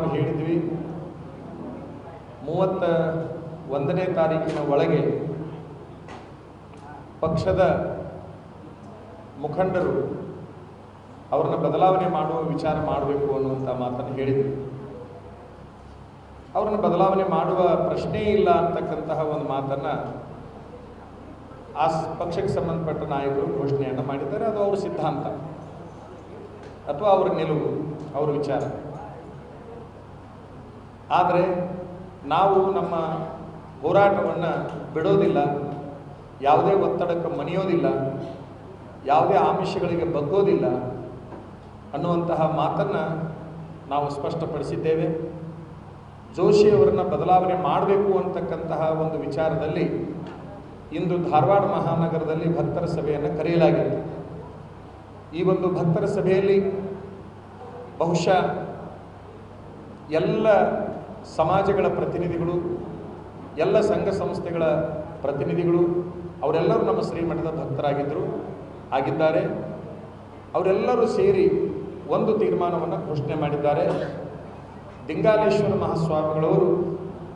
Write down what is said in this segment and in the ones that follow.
ನಾವು ಹೇಳಿದ್ವಿ 31ನೇ ತಾರೀಕಿನ ಒಳಗೆ ಪಕ್ಷದ ಮುಖಂಡರು ಅವರನ್ನು ಬದಲಾವಣೆ ಮಾಡುವ ವಿಚಾರ ಮಾಡಬೇಕು ಅನ್ನುವಂಥ ಮಾತನ್ನು ಹೇಳಿದ್ವಿ. ಅವರನ್ನು ಬದಲಾವಣೆ ಮಾಡುವ ಪ್ರಶ್ನೆ ಇಲ್ಲ ಅಂತಕ್ಕಂತಹ ಒಂದು ಮಾತನ್ನು ಆ ಪಕ್ಷಕ್ಕೆ ಸಂಬಂಧಪಟ್ಟ ನಾಯಕರು ಘೋಷಣೆಯನ್ನು ಮಾಡಿದ್ದಾರೆ. ಅದು ಅವರ ಸಿದ್ಧಾಂತ ಅಥವಾ ಅವರ ನಿಲುವು, ಅವರ ವಿಚಾರ. ಆದರೆ ನಾವು ನಮ್ಮ ಹೋರಾಟವನ್ನು ಬಿಡೋದಿಲ್ಲ, ಯಾವುದೇ ಒತ್ತಡಕ್ಕೆ ಮಣಿಯೋದಿಲ್ಲ, ಯಾವುದೇ ಆಮಿಷಗಳಿಗೆ ಬಗ್ಗೋದಿಲ್ಲ ಅನ್ನುವಂತಹ ಮಾತನ್ನು ನಾವು ಸ್ಪಷ್ಟಪಡಿಸಿದ್ದೇವೆ. ಜೋಶಿಯವರನ್ನು ಬದಲಾವಣೆ ಮಾಡಬೇಕು ಅಂತಕ್ಕಂತಹ ಒಂದು ವಿಚಾರದಲ್ಲಿ ಇಂದು ಧಾರವಾಡ ಮಹಾನಗರದಲ್ಲಿ ಭಕ್ತರ ಸಭೆಯನ್ನು ಕರೆಯಲಾಗಿದೆ. ಈ ಒಂದು ಭಕ್ತರ ಸಭೆಯಲ್ಲಿ ಬಹುಶಃ ಎಲ್ಲ ಸಮಾಜಗಳ ಪ್ರತಿನಿಧಿಗಳು, ಎಲ್ಲ ಸಂಘ ಸಂಸ್ಥೆಗಳ ಪ್ರತಿನಿಧಿಗಳು ಅವರೆಲ್ಲರೂ ನಮ್ಮ ಶ್ರೀಮಠದ ಆಗಿದ್ದಾರೆ. ಅವರೆಲ್ಲರೂ ಸೇರಿ ಒಂದು ತೀರ್ಮಾನವನ್ನು ಘೋಷಣೆ ಮಾಡಿದ್ದಾರೆ. ದಿಂಗಾಲೇಶ್ವರ ಮಹಾಸ್ವಾಮಿಗಳವರು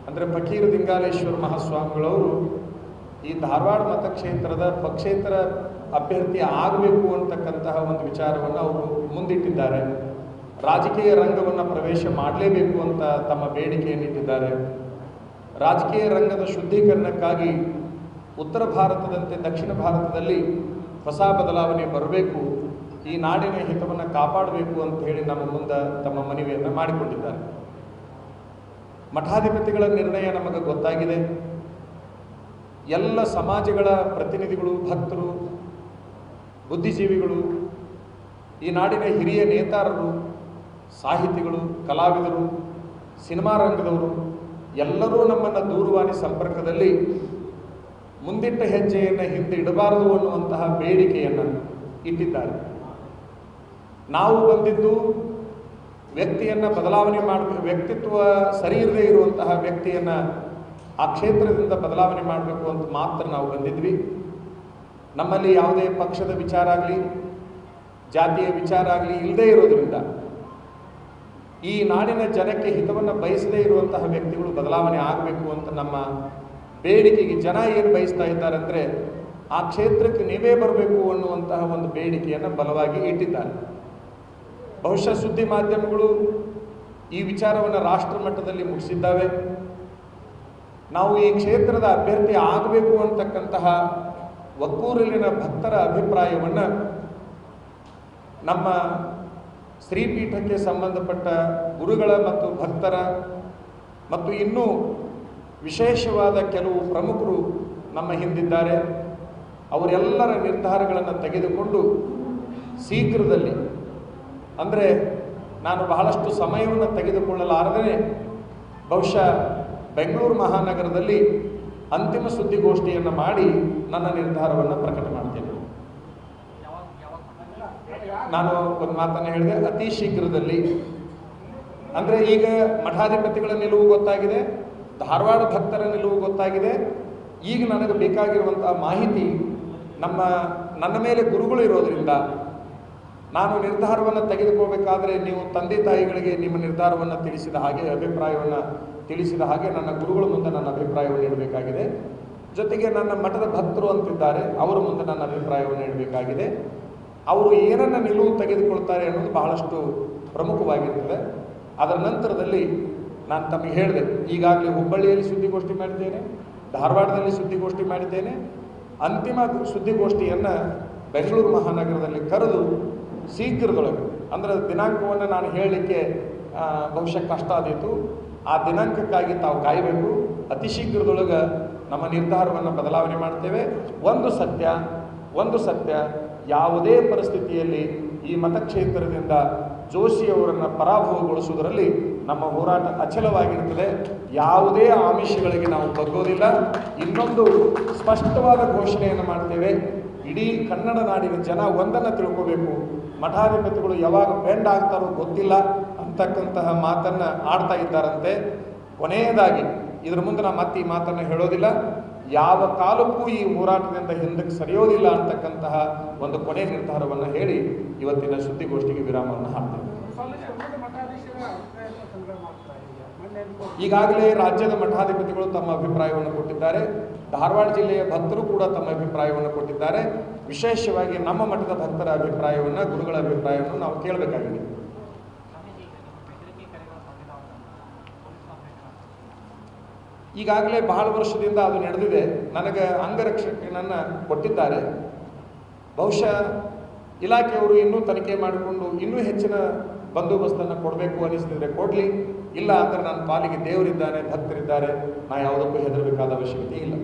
ಅಂದರೆ ಫಕೀರ ದಿಂಗಾಲೇಶ್ವರ ಮಹಾಸ್ವಾಮಿಗಳವರು ಈ ಧಾರವಾಡ ಮತಕ್ಷೇತ್ರದ ಪಕ್ಷೇತರ ಅಭ್ಯರ್ಥಿ ಆಗಬೇಕು ಅಂತಕ್ಕಂತಹ ಒಂದು ವಿಚಾರವನ್ನು ಅವರು ಮುಂದಿಟ್ಟಿದ್ದಾರೆ. ರಾಜಕೀಯ ರಂಗವನ್ನು ಪ್ರವೇಶ ಮಾಡಲೇಬೇಕು ಅಂತ ತಮ್ಮ ಬೇಡಿಕೆಯನ್ನಿಟ್ಟಿದ್ದಾರೆ. ರಾಜಕೀಯ ರಂಗದ ಶುದ್ಧೀಕರಣಕ್ಕಾಗಿ ಉತ್ತರ ಭಾರತದಂತೆ ದಕ್ಷಿಣ ಭಾರತದಲ್ಲಿ ಹೊಸ ಬದಲಾವಣೆ ಬರಬೇಕು, ಈ ನಾಡಿನ ಹಿತವನ್ನು ಕಾಪಾಡಬೇಕು ಅಂತ ಹೇಳಿ ನಮ್ಮ ಮುಂದೆ ತಮ್ಮ ಮನವಿಯನ್ನು ಮಾಡಿಕೊಂಡಿದ್ದಾರೆ. ಮಠಾಧಿಪತಿಗಳ ನಿರ್ಣಯ ನಮಗೆ ಗೊತ್ತಾಗಿದೆ. ಎಲ್ಲ ಸಮಾಜಗಳ ಪ್ರತಿನಿಧಿಗಳು, ಭಕ್ತರು, ಬುದ್ಧಿಜೀವಿಗಳು, ಈ ನಾಡಿನ ಹಿರಿಯ ನೇತಾರರು, ಸಾಹಿತಿಗಳು, ಕಲಾವಿದರು, ಸಿನಿಮಾ ರಂಗದವರು ಎಲ್ಲರೂ ನಮ್ಮನ್ನು ದೂರವಾಣಿ ಸಂಪರ್ಕದಲ್ಲಿ ಮುಂದಿಟ್ಟ ಹೆಜ್ಜೆಯನ್ನು ಹಿಂದೆ ಇಡಬಾರದು ಅನ್ನುವಂತಹ ಬೇಡಿಕೆಯನ್ನು ಇಟ್ಟಿದ್ದಾರೆ. ನಾವು ಬಂದಿದ್ದು ವ್ಯಕ್ತಿಯನ್ನು ಬದಲಾವಣೆ ಮಾಡಬೇಕು, ವ್ಯಕ್ತಿತ್ವ ಸರಿ ಇರದೇ ಇರುವಂತಹ ವ್ಯಕ್ತಿಯನ್ನು ಆ ಕ್ಷೇತ್ರದಿಂದ ಬದಲಾವಣೆ ಮಾಡಬೇಕು ಅಂತ ಮಾತ್ರ ನಾವು ಬಂದಿದ್ವಿ. ನಮ್ಮಲ್ಲಿ ಯಾವುದೇ ಪಕ್ಷದ ವಿಚಾರ ಆಗಲಿ, ಜಾತಿಯ ವಿಚಾರ ಆಗಲಿ ಇಲ್ಲದೇ ಇರೋದ್ರಿಂದ ಈ ನಾಡಿನ ಜನಕ್ಕೆ ಹಿತವನ್ನು ಬಯಸದೇ ಇರುವಂತಹ ವ್ಯಕ್ತಿಗಳು ಬದಲಾವಣೆ ಆಗಬೇಕು ಅಂತ ನಮ್ಮ ಬೇಡಿಕೆಗೆ ಜನ ಏನು ಬಯಸ್ತಾ ಇದ್ದಾರೆ ಅಂದರೆ ಆ ಕ್ಷೇತ್ರಕ್ಕೆ ನೀವೇ ಬರಬೇಕು ಅನ್ನುವಂತಹ ಒಂದು ಬೇಡಿಕೆಯನ್ನು ಬಲವಾಗಿ ಇಟ್ಟಿದ್ದಾರೆ. ಬಹುಶಃ ಸುದ್ದಿ ಮಾಧ್ಯಮಗಳು ಈ ವಿಚಾರವನ್ನು ರಾಷ್ಟ್ರ ಮಟ್ಟದಲ್ಲಿ ಮುಗಿಸಿದ್ದಾವೆ. ನಾವು ಈ ಕ್ಷೇತ್ರದ ಅಭ್ಯರ್ಥಿ ಆಗಬೇಕು ಅಂತಕ್ಕಂತಹ ಒಕ್ಕೂರಲಿನ ಭಕ್ತರ ಅಭಿಪ್ರಾಯವನ್ನು ನಮ್ಮ ಶ್ರೀಪೀಠಕ್ಕೆ ಸಂಬಂಧಪಟ್ಟ ಗುರುಗಳ ಮತ್ತು ಭಕ್ತರ ಮತ್ತು ಇನ್ನೂ ವಿಶೇಷವಾದ ಕೆಲವು ಪ್ರಮುಖರು ನಮ್ಮ ಹಿಂದಿದ್ದಾರೆ. ಅವರೆಲ್ಲರ ನಿರ್ಧಾರಗಳನ್ನು ತೆಗೆದುಕೊಂಡು ಶೀಘ್ರದಲ್ಲಿ, ಅಂದರೆ ನಾನು ಬಹಳಷ್ಟು ಸಮಯವನ್ನು ತೆಗೆದುಕೊಳ್ಳಲಾರದೇ ಬಹುಶಃ ಬೆಂಗಳೂರು ಮಹಾನಗರದಲ್ಲಿ ಅಂತಿಮ ಸುದ್ದಿಗೋಷ್ಠಿಯನ್ನು ಮಾಡಿ ನನ್ನ ನಿರ್ಧಾರವನ್ನು ಪ್ರಕಟ ಮಾಡ್ತೇನೆ. ನಾನು ಒಂದು ಮಾತನ್ನು ಹೇಳಿದೆ, ಅತಿ ಶೀಘ್ರದಲ್ಲಿ. ಅಂದರೆ ಈಗ ಮಠಾಧಿಪತಿಗಳ ನಿಲುವು ಗೊತ್ತಾಗಿದೆ, ಧಾರವಾಡ ಭಕ್ತರ ನಿಲುವು ಗೊತ್ತಾಗಿದೆ. ಈಗ ನನಗೆ ಬೇಕಾಗಿರುವಂಥ ಮಾಹಿತಿ ನನ್ನ ಮೇಲೆ ಗುರುಗಳು ಇರೋದರಿಂದ ನಾನು ನಿರ್ಧಾರವನ್ನು ತೆಗೆದುಕೋಬೇಕಾದ್ರೆ ನೀವು ತಂದೆ ತಾಯಿಗಳಿಗೆ ನಿಮ್ಮ ನಿರ್ಧಾರವನ್ನು ತಿಳಿಸಿದ ಹಾಗೆ, ಅಭಿಪ್ರಾಯವನ್ನು ತಿಳಿಸಿದ ಹಾಗೆ ನನ್ನ ಗುರುಗಳ ಮುಂದೆ ನನ್ನ ಅಭಿಪ್ರಾಯವನ್ನು ನೀಡಬೇಕಾಗಿದೆ. ಜೊತೆಗೆ ನನ್ನ ಮಠದ ಭಕ್ತರು ಅಂತಿದ್ದಾರೆ, ಅವರ ಮುಂದೆ ನನ್ನ ಅಭಿಪ್ರಾಯವನ್ನು ನೀಡಬೇಕಾಗಿದೆ. ಅವರು ಏನನ್ನು ನಿಲುವು ತೆಗೆದುಕೊಳ್ತಾರೆ ಅನ್ನೋದು ಬಹಳಷ್ಟು ಪ್ರಮುಖವಾಗಿರ್ತದೆ. ಅದರ ನಂತರದಲ್ಲಿ ನಾನು ತಮಗೆ ಹೇಳಿದೆ, ಈಗಾಗಲೇ ಹುಬ್ಬಳ್ಳಿಯಲ್ಲಿ ಸುದ್ದಿಗೋಷ್ಠಿ ಮಾಡಿದ್ದೇನೆ, ಧಾರವಾಡದಲ್ಲಿ ಸುದ್ದಿಗೋಷ್ಠಿ ಮಾಡಿದ್ದೇನೆ. ಅಂತಿಮ ಸುದ್ದಿಗೋಷ್ಠಿಯನ್ನು ಬೆಂಗಳೂರು ಮಹಾನಗರದಲ್ಲಿ ಕರೆದು ಶೀಘ್ರದೊಳಗೆ, ಅಂದರೆ ದಿನಾಂಕವನ್ನು ನಾನು ಹೇಳಲಿಕ್ಕೆ ಬಹುಶಃ ಕಷ್ಟ ಆದೀತು. ಆ ದಿನಾಂಕಕ್ಕಾಗಿ ತಾವು ಕಾಯಬೇಕು. ಅತಿ ಶೀಘ್ರದೊಳಗೆ ನಮ್ಮ ನಿರ್ಧಾರವನ್ನು ಬದಲಾವಣೆ ಮಾಡ್ತೇವೆ. ಒಂದು ಸತ್ಯ, ಯಾವುದೇ ಪರಿಸ್ಥಿತಿಯಲ್ಲಿ ಈ ಮತಕ್ಷೇತ್ರದಿಂದ ಜೋಶಿಯವರನ್ನು ಪರಾಭವಗೊಳಿಸುವುದರಲ್ಲಿ ನಮ್ಮ ಹೋರಾಟ ಅಚಲವಾಗಿರುತ್ತದೆ. ಯಾವುದೇ ಆಮಿಷಗಳಿಗೆ ನಾವು ಬಗ್ಗೋದಿಲ್ಲ. ಇನ್ನೊಂದು ಸ್ಪಷ್ಟವಾದ ಘೋಷಣೆಯನ್ನು ಮಾಡ್ತೇವೆ. ಇಡೀ ಕನ್ನಡ ನಾಡಿನ ಜನ ಒಂದನ್ನು ತಿಳ್ಕೋಬೇಕು, ಮಠಾಧಿಪತಿಗಳು ಯಾವಾಗ ಬೆಂಡ್ ಆಗ್ತಾರೋ ಗೊತ್ತಿಲ್ಲ ಅಂತಕ್ಕಂತಹ ಮಾತನ್ನು ಆಡ್ತಾ ಇದ್ದಾರಂತೆ. ಕೊನೆಯದಾಗಿ ಇದರ ಮುಂದೆ ನಾನು ಮತ್ತೆ ಈ ಮಾತನ್ನು ಹೇಳೋದಿಲ್ಲ. ಯಾವ ಕಾಲಕ್ಕೂ ಈ ಹೋರಾಟದಿಂದ ಹಿಂದಕ್ಕೆ ಸರಿಯೋದಿಲ್ಲ ಅಂತಕ್ಕಂತಹ ಒಂದು ಕೊನೆ ನಿರ್ಧಾರವನ್ನು ಹೇಳಿ ಇವತ್ತಿನ ಸುದ್ದಿಗೋಷ್ಠಿಗೆ ವಿರಾಮವನ್ನು ಹಾಕ್ತೇವೆ. ಈಗಾಗಲೇ ರಾಜ್ಯದ ಮಠಾಧಿಪತಿಗಳು ತಮ್ಮ ಅಭಿಪ್ರಾಯವನ್ನು ಕೊಟ್ಟಿದ್ದಾರೆ. ಧಾರವಾಡ ಜಿಲ್ಲೆಯ ಭಕ್ತರು ಕೂಡ ತಮ್ಮ ಅಭಿಪ್ರಾಯವನ್ನು ಕೊಟ್ಟಿದ್ದಾರೆ. ವಿಶೇಷವಾಗಿ ನಮ್ಮ ಮಠದ ಭಕ್ತರ ಅಭಿಪ್ರಾಯವನ್ನು, ಗುರುಗಳ ಅಭಿಪ್ರಾಯವನ್ನು ನಾವು ಕೇಳಬೇಕಾಗಿದೆ. ಈಗಾಗಲೇ ಬಹಳ ವರ್ಷದಿಂದ ಅದು ನಡೆದಿದೆ. ನನಗೆ ಅಂಗರಕ್ಷಕನನ್ನು ಕೊಟ್ಟಿದ್ದಾರೆ. ಬಹುಶಃ ಇಲಾಖೆಯವರು ಇನ್ನೂ ತನಿಖೆ ಮಾಡಿಕೊಂಡು ಇನ್ನೂ ಹೆಚ್ಚಿನ ಬಂದೋಬಸ್ತನ್ನು ಕೊಡಬೇಕು ಅನಿಸ್ತಿದ್ರೆ ಕೊಡಲಿ, ಇಲ್ಲ ಅಂದರೆ ನನ್ನ ಪಾಲಿಗೆ ದೇವರಿದ್ದಾನೆ, ಭಕ್ತರಿದ್ದಾರೆ, ನಾ ಯಾವುದಕ್ಕೂ ಹೆದರಬೇಕಾದ ಅವಶ್ಯಕತೆ ಇಲ್ಲ.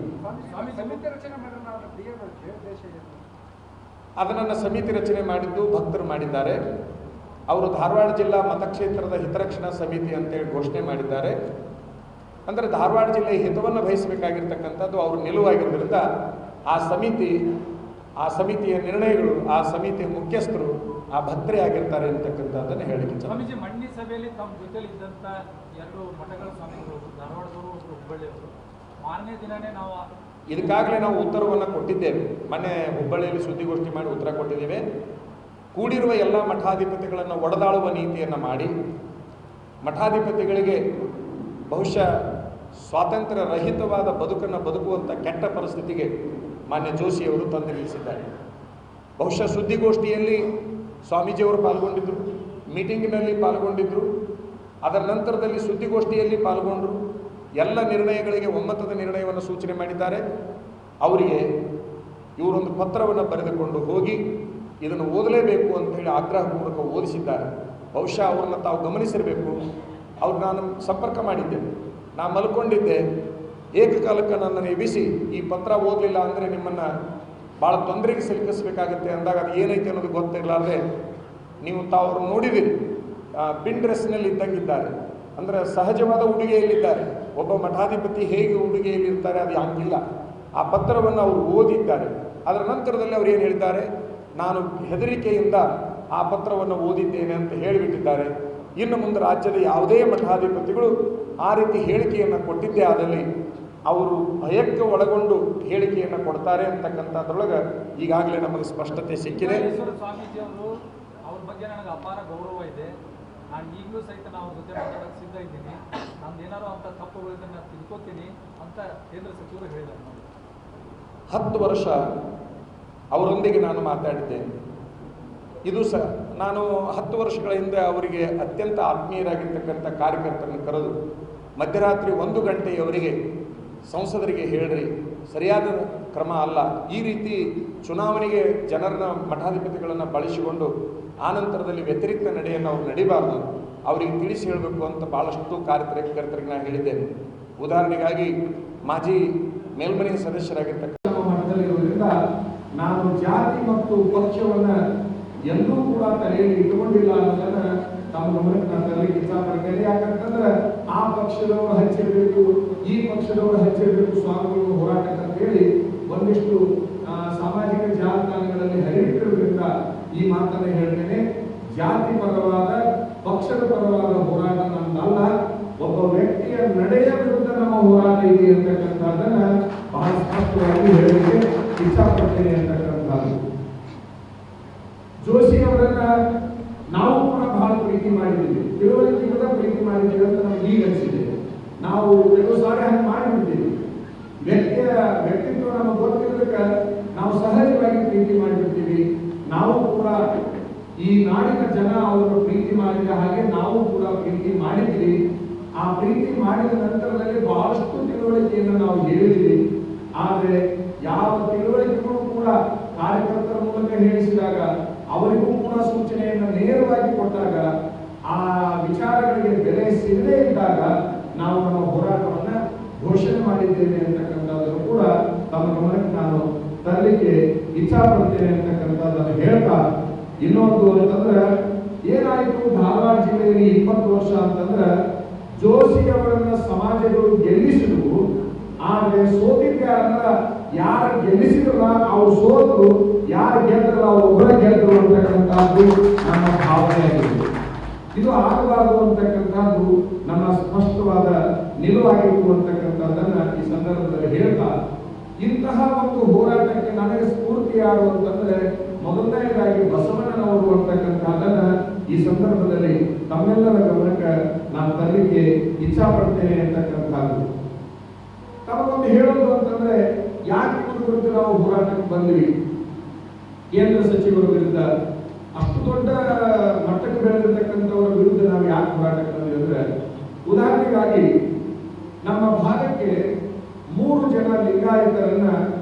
ಅದನ್ನು ಸಮಿತಿ ರಚನೆ ಮಾಡಿದ್ದು ಭಕ್ತರು ಮಾಡಿದ್ದಾರೆ. ಅವರು ಧಾರವಾಡ ಜಿಲ್ಲಾ ಮತಕ್ಷೇತ್ರದ ಹಿತರಕ್ಷಣಾ ಸಮಿತಿ ಅಂತೇಳಿ ಘೋಷಣೆ ಮಾಡಿದ್ದಾರೆ. ಅಂದರೆ ಧಾರವಾಡ ಜಿಲ್ಲೆಯ ಹಿತವನ್ನು ಬಯಸಬೇಕಾಗಿರ್ತಕ್ಕಂಥದ್ದು ಅವರು ನಿಲುವಾಗಿರೋದ್ರಿಂದ ಆ ಸಮಿತಿಯ ನಿರ್ಣಯಗಳು, ಆ ಸಮಿತಿಯ ಮುಖ್ಯಸ್ಥರು ಆ ಭಕ್ತರೇ ಆಗಿರ್ತಾರೆ ಅಂತಕ್ಕಂಥದ್ದನ್ನು ಹೇಳಿಕೆ. ಸ್ವಾಮೀಜಿ, ಮಂಡಿ ಸಭೆಯಲ್ಲಿ ತಮ್ಮ ಜೊತೆಲಿ ಇದ್ದಂಥ 2 ಮಠಗಳ ಸ್ವಾಮಿಗಳು, ಧಾರವಾಡದವರು, ಹುಬ್ಬಳ್ಳಿಯವರು, ಮಾರನೇ ದಿನನೇ ನಾವು ಇದಕ್ಕಾಗಲೇ ನಾವು ಉತ್ತರವನ್ನು ಕೊಟ್ಟಿದ್ದೇವೆ. ಮೊನ್ನೆ ಹುಬ್ಬಳ್ಳಿಯಲ್ಲಿ ಸುದ್ದಿಗೋಷ್ಠಿ ಮಾಡಿ ಉತ್ತರ ಕೊಟ್ಟಿದ್ದೇವೆ. ಕೂಡಿರುವ ಎಲ್ಲ ಮಠಾಧಿಪತಿಗಳನ್ನು ಒಡೆದಾಳುವ ನೀತಿಯನ್ನು ಮಾಡಿ ಮಠಾಧಿಪತಿಗಳಿಗೆ ಬಹುಶಃ ಸ್ವಾತಂತ್ರ್ಯ ರಹಿತವಾದ ಬದುಕನ್ನು ಬದುಕುವಂಥ ಕೆಟ್ಟ ಪರಿಸ್ಥಿತಿಗೆ ಮಾನ್ಯ ಜೋಶಿಯವರು ತಂದು ನಿಲ್ಲಿಸಿದ್ದಾರೆ. ಬಹುಶಃ ಸುದ್ದಿಗೋಷ್ಠಿಯಲ್ಲಿ ಸ್ವಾಮೀಜಿಯವರು ಪಾಲ್ಗೊಂಡಿದ್ದರು, ಮೀಟಿಂಗಿನಲ್ಲಿ ಪಾಲ್ಗೊಂಡಿದ್ದರು, ಅದರ ನಂತರದಲ್ಲಿ ಸುದ್ದಿಗೋಷ್ಠಿಯಲ್ಲಿ ಪಾಲ್ಗೊಂಡರು. ಎಲ್ಲ ನಿರ್ಣಯಗಳಿಗೆ ಒಮ್ಮತದ ನಿರ್ಣಯವನ್ನು ಸೂಚನೆ ಮಾಡಿದ್ದಾರೆ. ಅವರಿಗೆ ಇವರೊಂದು ಪತ್ರವನ್ನು ಬರೆದುಕೊಂಡು ಹೋಗಿ ಇದನ್ನು ಓದಲೇಬೇಕು ಅಂತೇಳಿ ಆಗ್ರಹಪೂರ್ವಕ ಓದಿಸಿದ್ದಾರೆ. ಬಹುಶಃ ಅವ್ರನ್ನ ತಾವು ಗಮನಿಸಿರಬೇಕು. ಅವ್ರು ನಾನು ಸಂಪರ್ಕ ಮಾಡಿದ್ದೆ, ನಾನು ಮಲ್ಕೊಂಡಿದ್ದೆ, ಏಕಕಾಲಕ್ಕೆ ನನ್ನನ್ನು ಎಬ್ಬಿಸಿ ಈ ಪತ್ರ ಓದಲಿಲ್ಲ ಅಂದರೆ ನಿಮ್ಮನ್ನು ಭಾಳ ತೊಂದರೆಗೆ ಸಿಲುಕಿಸಬೇಕಾಗುತ್ತೆ ಅಂದಾಗ ಅದು ಏನೈತೆ ಅನ್ನೋದು ಗೊತ್ತಿರಲಾರ್ದೆ ನೀವು ತಾವು ನೋಡಿದಿರಿ, ಪಿನ್ ಡ್ರೆಸ್ನಲ್ಲಿ ಇದ್ದಂಗಿದ್ದಾರೆ. ಅಂದರೆ ಸಹಜವಾದ ಉಡುಗೆಯಲ್ಲಿದ್ದಾರೆ. ಒಬ್ಬ ಮಠಾಧಿಪತಿ ಹೇಗೆ ಉಡುಗೆಯಲ್ಲಿರ್ತಾರೆ ಅದು ಹಂಗಿಲ್ಲ. ಆ ಪತ್ರವನ್ನು ಅವರು ಓದಿದ್ದಾರೆ. ಅದರ ನಂತರದಲ್ಲಿ ಅವರು ಏನು ಹೇಳಿದ್ದಾರೆ, ನಾನು ಹೆದರಿಕೆಯಿಂದ ಆ ಪತ್ರವನ್ನು ಓದಿದ್ದೇನೆ ಅಂತ ಹೇಳಿಬಿಟ್ಟಿದ್ದಾರೆ. ಇನ್ನು ಮುಂದೆ ರಾಜ್ಯದ ಯಾವುದೇ ಮಠಾಧಿಪತಿಗಳು ಆ ರೀತಿ ಹೇಳಿಕೆಯನ್ನು ಕೊಟ್ಟಿದ್ದೇ ಆದಲ್ಲಿ ಅವರು ಭಯಕ್ಕೆ ಒಳಗೊಂಡು ಹೇಳಿಕೆಯನ್ನು ಕೊಡ್ತಾರೆ ಅಂತಕ್ಕಂಥದ್ರೊಳಗೆ ಈಗಾಗಲೇ ನಮಗೆ ಸ್ಪಷ್ಟತೆ ಸಿಕ್ಕಿದೆ. ಸ್ವಾಮೀಜಿಯವರು ಅವ್ರ ಬಗ್ಗೆ ನನಗೆ ಅಪಾರ ಗೌರವ ಇದೆ. ನಾನು ಈಗಲೂ ಸಹಿತ ನಾವು ಜೊತೆ ಮಾತಾಡೋಕ್ಕೆ ಸಿದ್ಧ ಇದ್ದೀನಿ. ನಮ್ದು ಏನಾರು ಅಂತ ತಪ್ಪುಗಳಿದ್ದನ್ನು ತಿಳ್ಕೊತೀನಿ ಅಂತ ಕೇಂದ್ರ ಸಚಿವರು ಹೇಳಿದ್ದಾರೆ. 10 ವರ್ಷ ಅವರೊಂದಿಗೆ ನಾನು ಮಾತಾಡಿದ್ದೇನೆ. ಇದು ನಾನು 10 ವರ್ಷಗಳ ಹಿಂದೆ ಅವರಿಗೆ ಅತ್ಯಂತ ಆತ್ಮೀಯರಾಗಿರ್ತಕ್ಕಂಥ ಕಾರ್ಯಕರ್ತರನ್ನು ಕರೆದು ಮಧ್ಯರಾತ್ರಿ 1 ಗಂಟೆಯವರೆಗೆ ಸಂಸದರಿಗೆ ಹೇಳ್ರಿ, ಸರಿಯಾದ ಕ್ರಮ ಅಲ್ಲ, ಈ ರೀತಿ ಚುನಾವಣೆಗೆ ಜನರನ್ನ ಮಠಾಧಿಪತಿಗಳನ್ನು ಬಳಸಿಕೊಂಡು ಆನಂತರದಲ್ಲಿ ವ್ಯತಿರಿಕ್ತ ನಡೆಯನ್ನು ಅವ್ರು ನಡಿಬಾರ್ದು, ಅವರಿಗೆ ತಿಳಿಸಿ ಹೇಳಬೇಕು ಅಂತ ಭಾಳಷ್ಟು ಕಾರ್ಯಕರ್ತರಿಗೆ ನಾನು ಹೇಳಿದ್ದೇನೆ. ಉದಾಹರಣೆಗಾಗಿ ಮಾಜಿ ಮೇಲ್ಮನೆ ಸದಸ್ಯರಾಗಿರ್ತಕ್ಕಂಥ ಮಠದಲ್ಲಿರುವುದರಿಂದ ನಾನು ಜಾತಿ ಮತ್ತು ಪಕ್ಷವನ್ನು ಎಲ್ಲೂ ಕೂಡ ತಲೆಯಲ್ಲಿ ಇಟ್ಟುಕೊಂಡಿಲ್ಲ ಅನ್ನೋದನ್ನ ನಮ್ಮ ಗಮನಕ್ಕೆ ನಾನು ತರಲಿಕ್ಕೆ ಇಷ್ಟಪಡ್ತೇನೆ. ಯಾಕಂತಂದ್ರೆ ಆ ಪಕ್ಷದವರು ಹಚ್ಚಿರಬೇಕು, ಈ ಪಕ್ಷದವರು ಹಚ್ಚಿರಬೇಕು ಸ್ವಾಮಿಗಳು ಹೋರಾಟಕ್ಕೆ ಅಂತ ಹೇಳಿ ಒಂದಿಷ್ಟು ಸಾಮಾಜಿಕ ಜಾಲತಾಣಗಳಲ್ಲಿ ಹರಿಬಿಟ್ಟಿರೋದ್ರಿಂದ ಈ ಮಾತನ್ನು ಹೇಳ್ತೇನೆ. ಜಾತಿ ಪರವಾದ, ಪಕ್ಷದ ಪರವಾದ ಹೋರಾಟ ನಮ್ದಲ್ಲ, ಒಬ್ಬ ವ್ಯಕ್ತಿಯ ನಡೆಯ ವಿರುದ್ಧ ನಮ್ಮ ಹೋರಾಟ ಇದೆ ಅಂತಕ್ಕಂಥದ್ದನ್ನ ಬಹಳ ಸ್ಪಷ್ಟವಾಗಿ ಹೇಳಲಿಕ್ಕೆ ಇಷ್ಟಪಡ್ತೇನೆ ಅಂತಕ್ಕಂಥದ್ದು. ಜೋಶಿ ಅವರನ್ನ ನಾವು ಕೂಡ ಬಹಳ ಪ್ರೀತಿ ಮಾಡಿದ್ದೀವಿ, ತಿಳುವಳಿಕೆಯಿಂದ ಪ್ರೀತಿ ಮಾಡಿದ್ದೀವಿ ಅಂತ ನಮ್ಗೆ ಈಗ ಅನಿಸಿದೆ. ನಾವು ಕೆಲವು ಸಾರಿ ಹಂಗೆ ಮಾಡಿಬಿಡ್ತೀವಿ. ವ್ಯಕ್ತಿತ್ವ ನಮಗೆ ಗೊತ್ತಿರೋದಕ್ಕೆ ನಾವು ಸಹಜವಾಗಿ ಪ್ರೀತಿ ಮಾಡಿಬಿಡ್ತೀವಿ. ನಾವು ಕೂಡ ಈ ನಾಡಿನ ಜನ ಅವರು ಪ್ರೀತಿ ಮಾಡಿದ ಹಾಗೆ ನಾವು ಕೂಡ ಪ್ರೀತಿ ಮಾಡಿದ್ದೀವಿ. ಆ ಪ್ರೀತಿ ಮಾಡಿದ ನಂತರದಲ್ಲಿ ಬಹಳಷ್ಟು ತಿಳುವಳಿಕೆಯನ್ನು ನಾವು ಹೇಳಿದ್ದೀವಿ. ಆದರೆ ಯಾವ ತಿಳುವಳಿಕೆಗಳು ಕೂಡ ಕಾರ್ಯಕರ್ತರ ಮೂಲಕ ಹೇಳಿಸಿದಾಗ, ಅವರಿಗೂ ಕೂಡ ಸೂಚನೆಯನ್ನು ನೇರವಾಗಿ ಕೊಟ್ಟಾಗ, ಆ ವಿಚಾರಗಳಿಗೆ ಬೆಲೆ ಸಿಗದೇ ಇದ್ದಾಗ ನಾವು ನಮ್ಮ ಹೋರಾಟವನ್ನ ಘೋಷಣೆ ಮಾಡಿದ್ದೇವೆ ಅಂತಕ್ಕಂಥದ್ದನ್ನು ಕೂಡ ತಮ್ಮ ಗಮನಕ್ಕೆ ನಾನು ತರಲಿಕ್ಕೆ ಇಚ್ಛಾಪಡ್ತೇನೆ ಅಂತಕ್ಕಂಥದ್ದನ್ನು ಹೇಳ್ತಾ, ಇನ್ನೊಂದು ಅಂತಂದ್ರೆ ಏನಾಯಿತು ಧಾರವಾಡ ಜಿಲ್ಲೆಯಲ್ಲಿ 20 ವರ್ಷ ಅಂತಂದ್ರೆ ಜೋಶಿ ಅವರನ್ನ ಸಮಾಜಗಳು ಗೆಲ್ಲಿಸಿದ್ರು. ಆದ್ರೆ ಸೋತಿದ್ದೆ ಅಂದ್ರೆ ಯಾರು ಗೆಲ್ಲಿಸಿದ್ರಲ್ಲ ಅವ್ರು ಸೋತರು, ಯಾರು ಗೆದ್ದಲ್ಲ ಅವ್ರು ಒಬ್ಬರ ಗೆದ್ದರು ಅಂತಕ್ಕಂಥದ್ದು ನಮ್ಮ ಭಾವನೆಯಾಗಿದೆ. ಇದು ಆಗಬಾರದು ಅಂತಕ್ಕಂಥದ್ದು ನಮ್ಮ ಸ್ಪಷ್ಟವಾದ ನಿಲುವಾಗಿತ್ತು ಅಂತಕ್ಕಂಥದ್ದನ್ನ ಈ ಸಂದರ್ಭದಲ್ಲಿ ಹೇಳ್ತಾ, ಇಂತಹ ಒಂದು ಹೋರಾಟಕ್ಕೆ ನನಗೆ ಸ್ಫೂರ್ತಿ ಯಾರು ಅಂತಂದ್ರೆ ಮೊದಲನೇದಾಗಿ ಬಸವಣ್ಣನವರು ಅಂತಕ್ಕಂಥದ್ದನ್ನ ಈ ಸಂದರ್ಭದಲ್ಲಿ ತಮ್ಮೆಲ್ಲರ ಗಮನಕ್ಕೆ ನಾನು ತರಲಿಕ್ಕೆ ಇಚ್ಛಾಪಡ್ತೇನೆ ಅಂತಕ್ಕಂಥದ್ದು. ತಮಗೊಂದು ಹೇಳೋದು ಅಂತಂದ್ರೆ, ಯಾಕೆ ಇವ್ರ ವಿರುದ್ಧ ನಾವು ಹೋರಾಟಕ್ಕೆ ಬಂದ್ವಿ? ಕೇಂದ್ರ ಸಚಿವರ ವಿರುದ್ಧ ಅಷ್ಟು ದೊಡ್ಡ ಮಟ್ಟಕ್ಕೆ ಬೆಳೆದಿರ್ತಕ್ಕಂಥವರ ವಿರುದ್ಧ ನಾವು ಯಾಕೆ ಹೋರಾಟಕ್ಕೆ ಬಂದ್ವಿ ಅಂದ್ರೆ, ಉದಾಹರಣೆಗಾಗಿ ನಮ್ಮ ಭಾಗಕ್ಕೆ 3 ಜನ ಲಿಂಗಾಯತರನ್ನ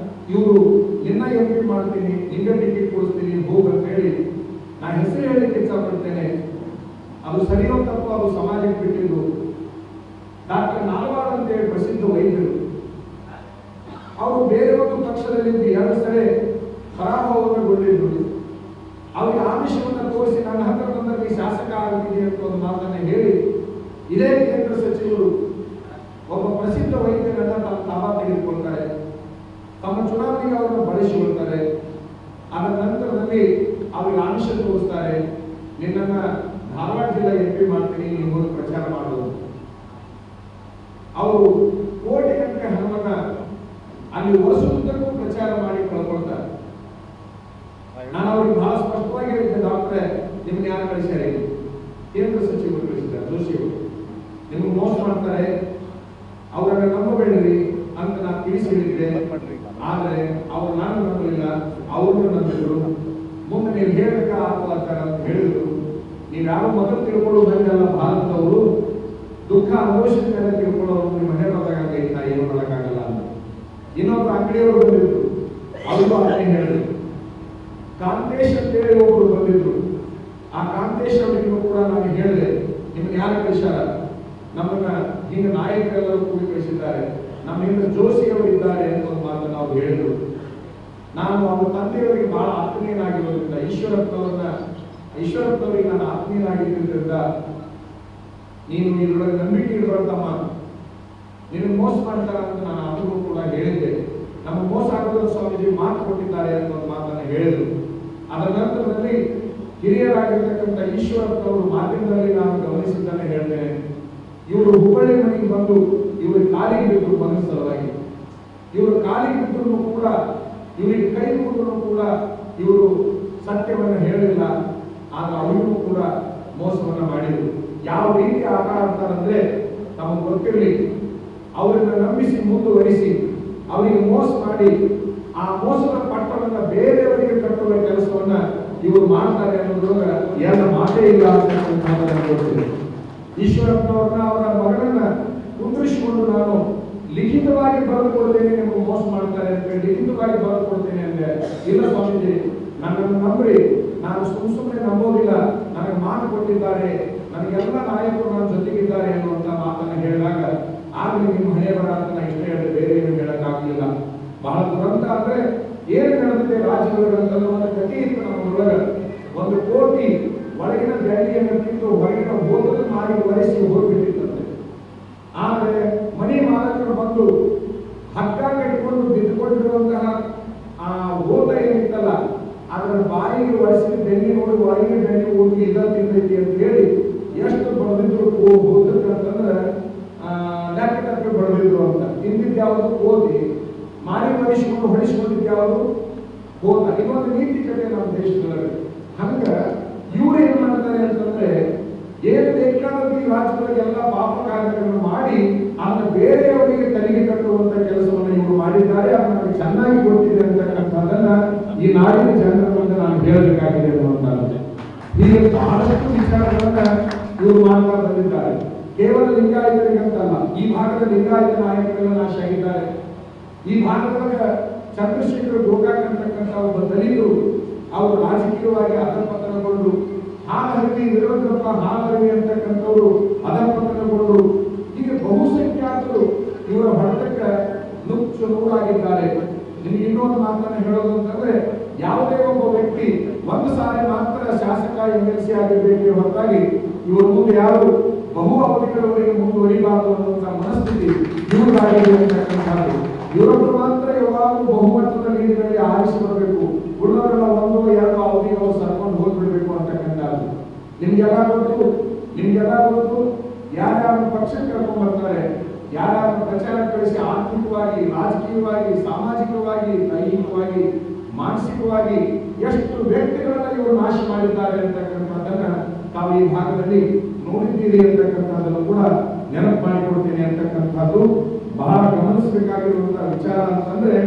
ಇವರು ನಿನ್ನ MP ಮಾಡ್ತೀನಿ, ನಿಂಗೆ ಟಿಕೆಟ್ ಕೊಡಿಸ್ತೀನಿ ಹೋಗಂತ ಹೇಳಿ ನಾ ಹೆಸರು ಹೇಳಲಿಕ್ಕೆ ಇಚ್ಛಪಡ್ತೇನೆ. ಅದು ಸರಿಯೋ ತಪ್ಪು ಅದು ಸಮಾಜಕ್ಕೆ ಬಿಟ್ಟಿದ್ದು. ಡಾಕ್ಟರ್ ನಾಲ್ವಾಡ್ ಅಂತೇಳಿ ಪ್ರಸಿದ್ಧ ವೈದ್ಯರು, ಅವರು ಬೇರೆ ಒಂದು ಪಕ್ಷದಲ್ಲಿದ್ದು 2 ಸರಿ ಪರಾಭವಗೊಂಡಿದ್ರು. ಅವ್ರಿಗೆ ಆಮಿಷವನ್ನು ತೋರಿಸಿ ನನ್ನ ಹತ್ರ ಬಂದಲ್ಲಿ ಶಾಸಕ ಆಗುತ್ತೀನಿ ಅಂತ ಒಂದು ಮಾತನ್ನ ಹೇಳಿ ಇದೇ ಕೇಂದ್ರ ಸಚಿವರು ಒಬ್ಬ ಪ್ರಸಿದ್ಧ ವೈದ್ಯರನ್ನ ತಮ್ಮ ತಾಬಾ ತೆಗೆದುಕೊಳ್ತಾರೆ, ತಮ್ಮ ಚುನಾವಣೆಗೆ ಅವರನ್ನು ಬಳಸಿಕೊಳ್ತಾರೆ. ಅದರ ನಂತರದಲ್ಲಿ ಅವ್ರಿಗೆ ಆಮಿಷ ತೋರಿಸ್ತಾರೆ, ನಿನ್ನನ್ನ ಧಾರವಾಡ ಜಿಲ್ಲಾ MP ಮಾಡ್ತೀನಿ, ನೀವು ಪ್ರಚಾರ ಮಾಡೋದು. ಅವರು ಕೋಟೆಗಟ್ಟಲೆ ಹಣವನ್ನ ಅಲ್ಲಿ ವರ್ಷದುದ್ದಕ್ಕೂ ಪ್ರಚಾರ ಮಾಡಿ ಕಳ್ಕೊಳ್ತಾರೆ. ನಾನು ಅವ್ರಿಗೆ ಬಹಳ ಸ್ಪಷ್ಟವಾಗಿ ಹೇಳಿದ್ದೆ, ಡಾಕ್ಟ್ರೆ ನಿಮ್ಗೆ ಯಾರು ಕಳಿಸ್ಯಾರೆ? ಕೇಂದ್ರ ಸಚಿವರು ಕಳಿಸಿದ್ದಾರೆ, ಜೋಶಿ ಅವರು. ನಿಮ್ಗೆ ಮೋಸ ಮಾಡ್ತಾರೆ, ಅವರನ್ನ ನಂಬಬೇಡ್ರಿ ಅಂತ ನಾನು ತಿಳಿಸಿ ಹೇಳಿದ್ದೆ. ಆದ್ರೆ ಅವ್ರು ನಾನು ನಂಬಲಿಲ್ಲ, ಅವ್ರನ್ನ ನಂಬಿದ್ರು. ಮುಂದೆ ನೀವು ಹೇಳ್ಬೇಕಾ ಅಂತ ಹೇಳಿದ್ರು. ನೀವು ಯಾರು ಮೊದಲು ತಿಳ್ಕೊಳ್ಳೋದಂಗಲ್ಲ, ಭಾರತದವರು ದುಃಖ ಅನುಭವಿಸಿದ ಮೇಲೆ ತಿಳ್ಕೊಳ್ಳೋರು ನಿಮ್ಮ ಮನೆ ಬರಬೇಕಾಗೈತಾ, ಏನು ಮಾಡೋಕ್ಕಾಗಲ್ಲ ಅಂತ. ಇನ್ನೊಬ್ಬರು ಅಂಗಡಿಯವರು ಬಂದಿದ್ರು, ಅವರು ಅದನ್ನೇ ಹೇಳಿದ್ರು. ಕಾಂತೇಶ್ ಅಂತೇಳಿ ಒಬ್ಬರು ಬಂದಿದ್ರು. ಆ ಕಾಂತೇಶ್ ಅವರಿಗೂ ಕೂಡ ನಾನು ಹೇಳಿದೆ, ನಿಮ್ಗೆ ಯಾರು ಕಳಿಸ್ಯಾರ? ನಮ್ಮನ್ನ ಹಿಂಗ ನಾಯಕರೆಲ್ಲರೂ ಕೂಡಿ ಕಳಿಸಿದ್ದಾರೆ, ನಮ್ಮ ಹಿಂದೆ ಜೋಶಿ ಅವರು ಇದ್ದಾರೆ ಅಂತ ಒಂದು ಮಾತನ್ನು ಅವ್ರು ಹೇಳಿದ್ರು. ನಾನು ಅವ್ರ ತಂದೆಯವರಿಗೆ ಬಹಳ ಆತ್ಮೀಯನಾಗಿರೋದ್ರಿಂದ, ಈಶ್ವರಪ್ಪನವರಿಗೆ ನಾನು ಆತ್ಮೀಯನಾಗಿದ್ದರಿಂದ, ನೀನು ಇದ್ರೊಳಗೆ ನಂಬಿಕೆ ಇಡಬಾರ್ದಮ್ಮ, ನಿನಗೆ ಮೋಸ ಮಾಡ್ತಾರ ಅಂತ ನಾನು ಅದಕ್ಕೂ ಕೂಡ ಹೇಳಿದ್ದೆ. ನಮ್ಮ ಮೋಸ ಆಗೋದು ಸ್ವಾಮೀಜಿ ಮಾತು ಕೊಟ್ಟಿದ್ದಾರೆ ಅಂತ ಒಂದು ಮಾತನ್ನು ಹೇಳಿದ್ರು. ಅದರ ನಂತರದಲ್ಲಿ ಹಿರಿಯರಾಗಿರ್ತಕ್ಕಂಥ ಈಶ್ವರಪ್ಪನವರು ಮಾಧ್ಯಮದಲ್ಲಿ ನಾನು ಗಮನಿಸಿದ್ದನ್ನೇ ಹೇಳ್ತೇನೆ. ಇವರು ಹುಬ್ಬಳ್ಳಿ ಮನೆಗೆ ಬಂದು ಇವ್ರಿಗೆ ಕಾಲಿಗೆ ಬಿದ್ದರು, ಮನಸ್ಸು ಸಲುವಾಗಿ. ಇವರು ಕಾಲಿಗೆ ಬಿದ್ದರೂ ಕೂಡ, ಇವರಿಗೆ ಕೈ ಮುಗಿದ್ರು ಕೂಡ ಇವರು ಸತ್ಯವನ್ನು ಹೇಳಲಿಲ್ಲ. ಆದ್ರೆ ಅವರಿಗೂ ಕೂಡ ಮೋಸವನ್ನ ಮಾಡಿದ್ರು. ಯಾವ ರೀತಿ ಆಟ ಆಡ್ತಾರಂದ್ರೆ, ನಮಗೆ ಗೊತ್ತಿರಲಿ, ಅವರನ್ನ ನಂಬಿಸಿ ಮುಂದುವರಿಸಿ ಅವರಿಗೆ ಮೋಸ ಮಾಡಿ ಆ ಮೋಸದ ಪಟ್ಟವನ್ನ ಬೇರೆಯವರಿಗೆ ಕಟ್ಟುವ ಕೆಲಸವನ್ನ ಇವರು ಮಾಡ್ತಾರೆ ಅನ್ನೋದ್ರೊಳಗ ಏನು ಮಾತೇ ಇಲ್ಲ ಅಂತ ಗೊತ್ತಿದೆ. ಈಶ್ವರಪ್ಪನವ್ರನ್ನ, ಅವರ ಮಗನನ್ನ ಕುಂದ್ರಿಸಿಕೊಂಡು ನಾನು ಲಿಖಿತವಾಗಿ ಬರೆದು ಕೊಡ್ತೇನೆ, ನಿಮಗೆ ಮೋಸ ಮಾಡ್ತಾರೆ ಅಂತ ಹೇಳಿ ಲಿಖಿತವಾಗಿ ಬರೆದು ಕೊಡ್ತೇನೆ ಅಂದ್ರೆ, ಇಲ್ಲ ಸ್ವಾಮೀಜಿ ನನ್ನನ್ನು ನಂಬ್ರಿ, ನಾನು ಸುಮ್ಮನೆ ನಂಬೋದಿಲ್ಲ, ನನಗೆ ಮಾತು ಕೊಟ್ಟಿದ್ದಾರೆ, ನನಗೆಲ್ಲ ನಾಯಕರು ನನ್ನ ಜೊತೆಗಿದ್ದಾರೆ ಅನ್ನುವಂತ ಮಾತನ್ನ ಹೇಳಿದಾಗ, ಆಗಲಿ ನಿಮ್ಮ ಹಣೆ ಬರ ಅಂತ ನಾನು ಇಷ್ಟ ಹೇಳಿದೆ, ಬೇರೆ ಏನು ಹೇಳಕ್ಕಾಗಲಿಲ್ಲ. ಬಹಳ ದುರಂತ ಅಂದ್ರೆ ಏನು ನಡೆದಿದೆ ರಾಜ್ಯದೊಳಗಂತಲೂ ಒಂದು ಕಥೆ ಇತ್ತು ನಮ್ಮೊಳಗ. 1 ಕೋಟಿ ಒಳಗಿನ ಬೆಳ್ಳಿಯನ್ನು ತಿಂದು ಹೊರಗಿನ ಹೋದ ಮಾಡಿ ಒರೆಸಿ ಹೋಗ್ಬಿಟ್ಟಿರ್ತದೆ. ಆದ್ರೆ ಮನೆ ಮಾಲಕರು ಬಂದು ಹಗ್ಗ ಕಟ್ಟಿಕೊಂಡು ಬಿದ್ದುಕೊಂಡಿರುವಂತಹ ಆ ಓದ ಏನಿತ್ತಲ್ಲ, ಅದರ ಬಾಯಿಗೆ ಒರೆಸಿ ಬೆನ್ನಿ ನೋಡಿ ಒಳಗಿನ ಬೆನ್ನಿ ಹೋಗಿ ಇದ ತಿಂದೈತಿ ಅಂತ ಹೇಳಿ ಎಷ್ಟು ಬಡದಿದ್ರು ಹೋದಕ್ಕಂತಂದ್ರೆ ಲೆಕ್ಕ ತಪ್ಪಿ ಬಡದಿದ್ರು ಅಂತ. ತಿಂದಿದ್ದು ಯಾವುದು ಕೋತಿ, ಮಾರಿ ಒರೆಸಿಕೊಂಡು ಹೊಡಿಸಿಕೊಂಡಿದ್ದು ಯಾವುದು ಹೋದ. ಇದೊಂದು ನೀತಿ ಕತೆ ನಮ್ಮ ದೇಶದೊಳಗೆ. ಹಂಗ ಇವ್ರು ಏನ್ ಮಾಡ್ತಾರೆ ಅಂತಂದ್ರೆ, ಏನು ಬೇಕಾದ ರಾಜ್ಯದೊಳಗೆ ಎಲ್ಲ ಪಾಪ ಕಾರ್ಯಗಳನ್ನು ಮಾಡಿ ಅದನ್ನ ಬೇರೆಯವರಿಗೆ ತಲೆಗೆ ಕಟ್ಟುವಂತ ಕೆಲಸವನ್ನು ಇವರು ಮಾಡಿದ್ದಾರೆ. ಅದು ನನಗೆ ಚೆನ್ನಾಗಿ ಗೊತ್ತಿದೆ ಅಂತಕ್ಕಂಥದ್ದನ್ನ ಈ ನಾಡಿನ ಜನರ ಮುಂದೆ ನಾನು ಹೇಳಬೇಕಾಗಿದೆ ಅನ್ನುವಂಥದ್ದು. ಹೀಗೆ ಬಹಳಷ್ಟು ವಿಚಾರಗಳನ್ನ ಇವರು ಮಾಡ್ತಾ ಬಂದಿದ್ದಾರೆ. ಕೇವಲ ಲಿಂಗಾಯತರಿಗಂತಲ್ಲ, ಈ ಭಾಗದ ಲಿಂಗಾಯತ ನಾಯಕರೆಲ್ಲ ನಾಶ ಆಗಿದ್ದಾರೆ. ಈ ಭಾಗದಾಗ ಚಂದ್ರಶೇಖರ್ ಗೋಕಾಕ್ ಅಂತಕ್ಕಂಥ ಒಬ್ಬ ದಲಿತರು, ಅವರು ರಾಜಕೀಯವಾಗಿ ಅಧಪತನಗೊಂಡು, ಹಾಲಹಳ್ಳಿ ವೀರಭದ್ರಪ್ಪ ಹಾಲಹಳ್ಳಿ ಅಂತಕ್ಕಂಥವ್ರು ಅಧಪತನಗೊಂಡು, ಹೀಗೆ ಬಹುಸಂಖ್ಯಾತರು ಇವರ ಹೊಡೆತಕ್ಕೆ ನುಚ್ಚು ನೂರಾಗಿದ್ದಾರೆ. ನಿಮ್ಗೆ ಇನ್ನೊಂದು ಮಾತನ್ನು ಹೇಳೋದು ಅಂತಂದ್ರೆ, ಯಾವುದೇ ಒಬ್ಬ ವ್ಯಕ್ತಿ ಒಂದು ಸಾರಿ ಮಾತ್ರ ಶಾಸಕ MLC ಆಗಿರ್ಬೇಕೇ ಹೊರತಾಗಿ ಇವರು ಮುಂದೆ ಯಾರು ಬಹು ಅವಧಿಗಳವರೆಗೆ ಮುಂದುವರಿಬಾರದು ಅನ್ನುವಂಥ ಮನಸ್ಥಿತಿ ಇವ್ರಿಗಾಗಿದೆ ಅಂತಕ್ಕಂಥದ್ದು. ಇವರೊಬ್ಬರು ಮಾತ್ರ ಯಾವಾಗಲೂ ಬಹುಮಟ್ಟದ ನೀರಿನಲ್ಲಿ ಆರಿಸಿ ಬರಬೇಕು, ಉಳಿದವರೆಲ್ಲ 1-2 ಅವಧಿಗೆ ಅವರು ಸರ್ಕೊಂಡು ಹೋಗ್ಬಿಡ್ಬೇಕು ಅಂತಕ್ಕಂಥದ್ದು. ನಿಮ್ಗೆಲ್ಲ ಗೊತ್ತು ಯಾರ್ಯಾರ ಪಕ್ಷಕ್ಕೆ ಕರ್ಕೊಂಡು ಬರ್ತಾರೆ, ಯಾರ್ಯಾರ ಪ್ರಚಾರ ಕಳಿಸಿ ಆರ್ಥಿಕವಾಗಿ, ರಾಜಕೀಯವಾಗಿ, ಸಾಮಾಜಿಕವಾಗಿ, ದೈಹಿಕವಾಗಿ, ಮಾನಸಿಕವಾಗಿ ಎಷ್ಟು ವ್ಯಕ್ತಿಗಳನ್ನ ಇವರು ನಾಶ ಮಾಡಿದ್ದಾರೆ ಅಂತಕ್ಕಂಥದ್ದನ್ನ ತಾವು ಈ ಭಾಗದಲ್ಲಿ ನೋಡಿದ್ದೀರಿ ಅಂತಕ್ಕಂಥದ್ದನ್ನು ಕೂಡ ನೆನಪು ಮಾಡಿಕೊಡ್ತೇನೆ ಅಂತಕ್ಕಂಥದ್ದು ಬಹಳ ಗಮನಿಸಬೇಕಾಗಿರುವಂತಹ ವಿಚಾರ ಅಂತಂದ್ರೆ,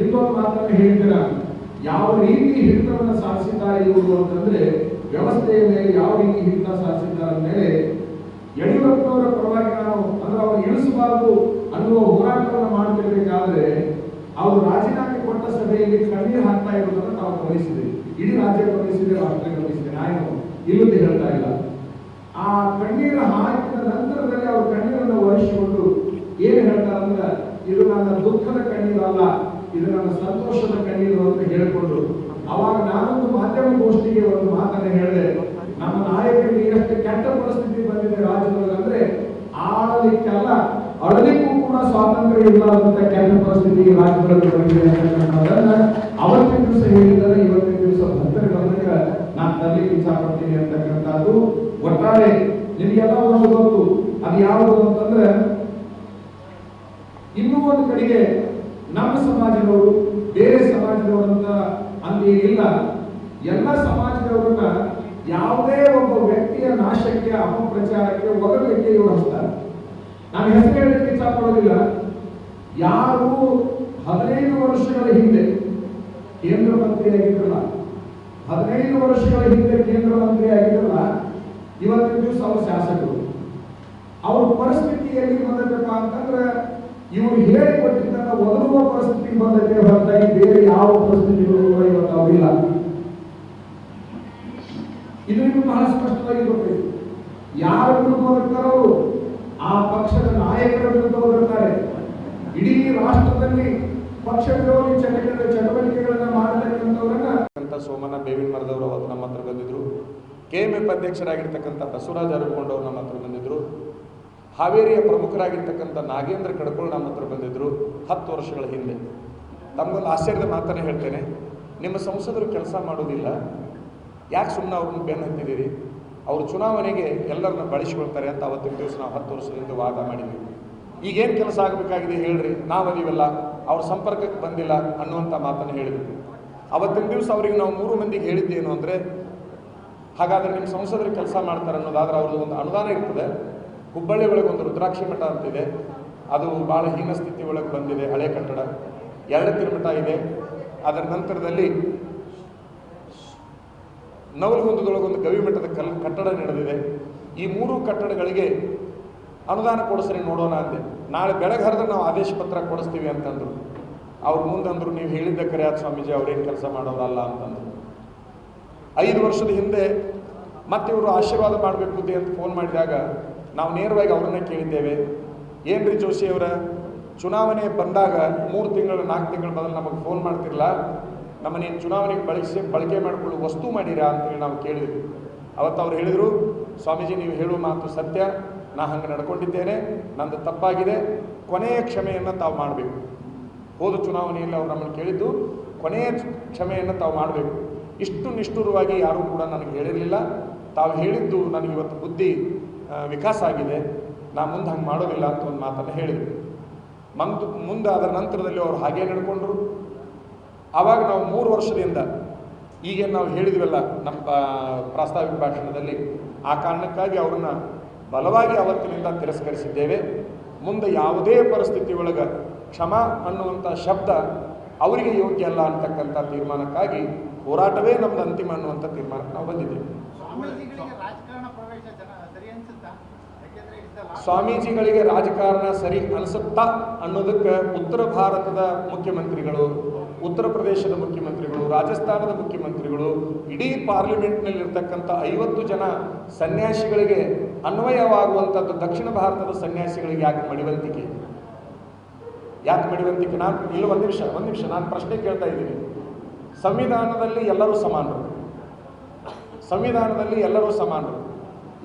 ಇನ್ನೊಂದು ಮಾತನ್ನು ಹೇಳಿದ್ದೀರ, ಯಾವ ರೀತಿ ಹಿಡಿತವನ್ನು ಸಾಧಿಸಿದ್ದಾರೆ ಇವರು ಅಂತಂದ್ರೆ, ವ್ಯವಸ್ಥೆಯ ಮೇಲೆ ಯಾವ ರೀತಿ ಹಿಡಿತ ಸಾಧಿಸಿದ್ದಾರೆ ಮೇಲೆ ಯಡಿಯೂರಪ್ಪನವರ ಪರವಾಗಿ ನಾನು ಅಂದ್ರೆ ಅವರು ಇಳಿಸಬಾರದು ಅನ್ನುವ ಹೋರಾಟವನ್ನು ಮಾಡ್ತಿರ್ಬೇಕಾದ್ರೆ ಅವರು ರಾಜೀನಾಮೆ ಕೊಟ್ಟ ಸಭೆಯಲ್ಲಿ ಕಣ್ಣೀರು ಹಾಕ್ತಾ ಇರೋದನ್ನು ನಾವು ಗಮನಿಸಿದೆ. ಇಡೀ ರಾಜ್ಯ ಗಮನಿಸಿದೆ, ರಾಷ್ಟ್ರ ಗಮನಿಸಿದೆ. ನಾನು ಇಲ್ಲದೆ ಹೇಳ್ತಾ ಇಲ್ಲ. ಆ ಕಣ್ಣೀರು ಹಾಕಿದ ನಂತರದಲ್ಲಿ ಅವರು ಕಣ್ಣೀರನ್ನು ಒರೆಸಿಕೊಂಡು ಏನ್ ಹೇಳ್ತಾರೆ ಅಂದ್ರೆ, ಇದು ನನ್ನ ದುಃಖದ ಕಣ್ಣೀರಲ್ಲ, ಇದು ನನ್ನ ಸಂತೋಷದ ಕಣ್ಣೀರು ಅಂತ ಹೇಳಿಕೊಂಡು, ಅವಾಗ ನಾನೊಂದು ಮಾಧ್ಯಮ ಗೋಷ್ಠಿಗೆ ಒಂದು ಮಾತನ್ನು ಹೇಳಿದೆ, ನಮ್ಮ ನಾಯಕರಿಗೆ ಎಷ್ಟು ಕೆಟ್ಟ ಪರಿಸ್ಥಿತಿ ಬಂದಿದೆ ರಾಜ್ಯದೊಳಗೆ ಅಂದ್ರೆ ಆಡಲಿಕ್ಕೆಲ್ಲ ಅಳಲಿಕ್ಕೂ ಕೂಡ ಸ್ವಾತಂತ್ರ್ಯ ಇಲ್ಲದಂತ ಕೆಟ್ಟ ಪರಿಸ್ಥಿತಿ ರಾಜ್ಯದೊಳಗೆ ಬಂದಿದೆ ಅಂತಕ್ಕಂಥದ್ದನ್ನ ಅವತ್ತಿನ ದಿವಸ ಹೇಳಿದರೆ ಇವತ್ತಿನ ದಿವಸ ಭಕ್ತರ ಗಮನಕ್ಕೆ ನಾನು ತರಲಿಕ್ಕೆ ಇಚ್ಛಾಪಡ್ತೀನಿ ಅಂತಕ್ಕಂಥದ್ದು. ಒಟ್ಟಾರೆ ನಿಮಗೆಲ್ಲ ಒಂದು ಗೊತ್ತು, ಅದು ಯಾವುದು ಅಂತಂದ್ರೆ, ಇನ್ನೂ ಒಂದು ಕಡೆಗೆ ನಮ್ಮ ಸಮಾಜದವರು ಬೇರೆ ಸಮಾಜದವರಂತ ಅಂತೇನಿಲ್ಲ, ಎಲ್ಲ ಸಮಾಜದವರನ್ನ ಯಾವುದೇ ಒಬ್ಬ ವ್ಯಕ್ತಿಯ ನಾಶಕ್ಕೆ ಅಪಪ್ರಚಾರಕ್ಕೆ ಒಗಲಿಕ್ಕೆ ಇವರು ಹಚ್ತಾರೆ. ನಾನು ಹೆಸರು ಹೇಳಲಿಕ್ಕೆ ಇಚ್ಛಪಡೋದಿಲ್ಲ. ಯಾರು 15 ವರ್ಷಗಳ ಹಿಂದೆ ಕೇಂದ್ರ ಮಂತ್ರಿ ಆಗಿದ್ರಲ್ಲ, 15 ವರ್ಷಗಳ ಹಿಂದೆ ಕೇಂದ್ರ ಮಂತ್ರಿ ಆಗಿದ್ರಲ್ಲ, ಇವತ್ತಿನ ದಿವಸ ಅವರು ಶಾಸಕರು. ಅವ್ರ ಪರಿಸ್ಥಿತಿಯಲ್ಲಿ ಬಂದದಪ್ಪ ಅಂತಂದ್ರೆ ಇವರು ಹೇಳಿಕೊಟ್ಟಿದ್ದನ್ನ ಒದರುವ ಪರಿಸ್ಥಿತಿ ಬಂದಕ್ಕೆ ಹೊರತಾಗಿ ಬೇರೆ ಯಾವ ಪರಿಸ್ಥಿತಿಗಳು ಇವತ್ತು ಅವರಿಲ್ಲ. ಇದು ನಿಮ್ಗೆ ಬಹಳ ಸ್ಪಷ್ಟವಾಗಿ ಗೊತ್ತಿದೆ. ಯಾರ ವಿರುದ್ಧ ಹೋಗಿರ್ತಾರೋ ಆ ಪಕ್ಷದ ನಾಯಕರ ವಿರುದ್ಧ ಹೋಗಿರ್ತಾರೆ. ಇಡೀ ರಾಷ್ಟ್ರದಲ್ಲಿ ಪಕ್ಷ ವಿರೋಧಿ ಚಟುವಟಿಕೆಗಳನ್ನ ಮಾಡತಕ್ಕಂಥವ್ರನ್ನ ಸೋಮಣ್ಣ ಬೇವಿನ ಮರದವರು ಅವತ್ತು ನಮ್ಮ ಹತ್ರ ಬಂದಿದ್ರು. KMF ಅಧ್ಯಕ್ಷರಾಗಿರ್ತಕ್ಕಂಥ ಬಸವರಾಜ ಅರಕೊಂಡವ್ರು ನಮ್ಮ ಹತ್ರ ಬಂದಿದ್ರು. ಹಾವೇರಿಯ ಪ್ರಮುಖರಾಗಿರ್ತಕ್ಕಂಥ ನಾಗೇಂದ್ರ ಕಡಕೋಳ್ ನಮ್ಮ ಹತ್ರ ಬಂದಿದ್ರು 10 ವರ್ಷಗಳ ಹಿಂದೆ. ತಮಗೊಂದು ಆಶ್ಚರ್ಯದ ಮಾತನ್ನೇ ಹೇಳ್ತೇನೆ, ನಿಮ್ಮ ಸಂಸದರು ಕೆಲಸ ಮಾಡೋದಿಲ್ಲ, ಯಾಕೆ ಸುಮ್ಮನೆ ಅವ್ರನ್ನ ಬೆನ್ನು ಹತ್ತಿದ್ದೀರಿ, ಅವರು ಚುನಾವಣೆಗೆ ಎಲ್ಲರನ್ನ ಬಳಸಿಕೊಳ್ತಾರೆ ಅಂತ ಅವತ್ತಿನ ದಿವಸ ನಾವು 10 ವರ್ಷದಿಂದ ವಾದ ಮಾಡಿದ್ವಿ. ಈಗೇನು ಕೆಲಸ ಆಗಬೇಕಾಗಿದೆ ಹೇಳ್ರಿ, ನಾವದೀವಲ್ಲ, ಅವ್ರ ಸಂಪರ್ಕಕ್ಕೆ ಬಂದಿಲ್ಲ ಅನ್ನುವಂಥ ಮಾತನ್ನು ಹೇಳಿದ್ವಿ. ಅವತ್ತಿನ ದಿವಸ ಅವರಿಗೆ ನಾವು 3 ಮಂದಿಗೆ ಹೇಳಿದ್ದೇನು ಅಂದರೆ, ಹಾಗಾದರೆ ನಿಮ್ಮ ಸಂಸದರು ಕೆಲಸ ಮಾಡ್ತಾರೆ ಅನ್ನೋದಾದ್ರೆ ಅವ್ರದ್ದು ಒಂದು ಅನುದಾನ ಇರ್ತದೆ. ಹುಬ್ಬಳ್ಳಿ ಒಳಗೆ ಒಂದು ರುದ್ರಾಕ್ಷಿ ಮಠ ಅಂತಿದೆ, ಅದು ಭಾಳ ಹೀನ ಸ್ಥಿತಿ ಒಳಗೆ ಬಂದಿದೆ, ಹಳೆ ಕಟ್ಟಡ. 2 ತಿರುಮಠ ಇದೆ. ಅದರ ನಂತರದಲ್ಲಿ ನವಲಗುಂದದೊಳಗೊಂದು ಗವಿ ಮಠದ ಕಟ್ಟಡ ನಡೆದಿದೆ. ಈ 3 ಕಟ್ಟಡಗಳಿಗೆ ಅನುದಾನ ಕೊಡಿಸ್ರಿ ನೋಡೋಣ ಅಂದೆ. ನಾಳೆ ಬೆಳಗ್ಗೆ ಹರಿದ್ರೆ ನಾವು ಆದೇಶ ಪತ್ರ ಕೊಡಿಸ್ತೀವಿ ಅಂತಂದ್ರು. ಅವ್ರು ಮುಂದಂದ್ರು, ನೀವು ಹೇಳಿದ್ದ ಕರೆಯಾದ ಸ್ವಾಮೀಜಿ, ಅವ್ರೇನು ಕೆಲಸ ಮಾಡೋರಲ್ಲ ಅಂತಂದ್ರು. 5 ವರ್ಷದ ಹಿಂದೆ ಮತ್ತೆ ಇವರು ಆಶೀರ್ವಾದ ಮಾಡಬೇಕು ಬುದ್ಧಿ ಅಂತ ಫೋನ್ ಮಾಡಿದಾಗ ನಾವು ನೇರವಾಗಿ ಅವ್ರನ್ನೇ ಕೇಳಿದ್ದೇವೆ, ಏನ್ರಿ ಜೋಶಿ ಅವರ, ಚುನಾವಣೆ ಬಂದಾಗ 3 ತಿಂಗಳು 4 ತಿಂಗಳ ಬದಲು ನಮಗೆ ಫೋನ್ ಮಾಡ್ತಿರಲ್ಲ, ನಮ್ಮನ್ನೇನು ಚುನಾವಣೆಗೆ ಬಳಕೆ ಮಾಡಿಕೊಳ್ಳುವ ವಸ್ತು ಮಾಡಿರಾ ಅಂತೇಳಿ ನಾವು ಕೇಳಿದ್ವಿ. ಅವತ್ತು ಅವ್ರು ಹೇಳಿದರು, ಸ್ವಾಮೀಜಿ ನೀವು ಹೇಳುವ ಮಾತು ಸತ್ಯ, ನಾ ಹಂಗೆ ನಡ್ಕೊಂಡಿದ್ದೇನೆ, ನಂದು ತಪ್ಪಾಗಿದೆ, ಕೊನೆಯ ಕ್ಷಮೆಯನ್ನು ತಾವು ಮಾಡಬೇಕು. ಹೋದ ಚುನಾವಣೆಯಲ್ಲಿ ಅವ್ರು ನಮ್ಮನ್ನು ಕೇಳಿದ್ದು ಕೊನೆಯ ಕ್ಷಮೆಯನ್ನು ತಾವು ಮಾಡಬೇಕು. ಇಷ್ಟು ನಿಷ್ಠುರವಾಗಿ ಯಾರೂ ಕೂಡ ನನಗೆ ಹೇಳಿರಲಿಲ್ಲ. ತಾವು ಹೇಳಿದ್ದು ನನಗಿವತ್ತು ಬುದ್ಧಿ ವಿಕಾಸ ಆಗಿದೆ, ನಾ ಮುಂದೆ ಹಂಗೆ ಮಾಡೋದಿಲ್ಲ ಅಂತ ಒಂದು ಮಾತನ್ನು ಹೇಳಿದರು. ಮುಂದೆ ಅದರ ನಂತರದಲ್ಲಿ ಅವರು ಹಾಗೇ ನಡ್ಕೊಂಡ್ರು. ಆವಾಗ ನಾವು 3 ವರ್ಷದಿಂದ ಈಗೇನು ನಾವು ಹೇಳಿದ್ವಲ್ಲ ನಮ್ಮ ಪ್ರಾಸ್ತಾವಿಕ ಭಾಷಣದಲ್ಲಿ, ಆ ಕಾರಣಕ್ಕಾಗಿ ಅವ್ರನ್ನ ಬಲವಾಗಿ ಅವತ್ತಿನಿಂದ ತಿರಸ್ಕರಿಸಿದ್ದೇವೆ. ಮುಂದೆ ಯಾವುದೇ ಪರಿಸ್ಥಿತಿ ಒಳಗೆ ಕ್ಷಮಾ ಅನ್ನುವಂಥ ಶಬ್ದ ಅವರಿಗೆ ಯೋಗ್ಯ ಅಲ್ಲ ಅಂತಕ್ಕಂಥ ತೀರ್ಮಾನಕ್ಕಾಗಿ ಹೋರಾಟವೇ ನಮ್ದು ಅಂತಿಮ ಅನ್ನುವಂಥ ತೀರ್ಮಾನಕ್ಕೆ ನಾವು ಬಂದಿದ್ದೇವೆ. ಸ್ವಾಮೀಜಿಗಳಿಗೆ ರಾಜಕಾರಣ ಸರಿ ಅನಿಸುತ್ತಾ ಅನ್ನೋದಕ್ಕೆ ಉತ್ತರ ಭಾರತದ ಮುಖ್ಯಮಂತ್ರಿಗಳು, ಉತ್ತರ ಪ್ರದೇಶದ ಮುಖ್ಯಮಂತ್ರಿಗಳು, ರಾಜಸ್ಥಾನದ ಮುಖ್ಯಮಂತ್ರಿಗಳು, ಇಡೀ ಪಾರ್ಲಿಮೆಂಟ್ನಲ್ಲಿ ಇರ್ತಕ್ಕಂಥ 50 ಜನ ಸನ್ಯಾಸಿಗಳಿಗೆ ಅನ್ವಯವಾಗುವಂಥದ್ದು ದಕ್ಷಿಣ ಭಾರತದ ಸನ್ಯಾಸಿಗಳಿಗೆ ಯಾಕೆ ಮಡಿವಂತಿಕೆ? ನಾನು ಇಲ್ಲ, ಒಂದು ನಿಮಿಷ ನಾನು ಪ್ರಶ್ನೆ ಕೇಳ್ತಾ ಇದ್ದೀನಿ. ಸಂವಿಧಾನದಲ್ಲಿ ಎಲ್ಲರೂ ಸಮಾನರು.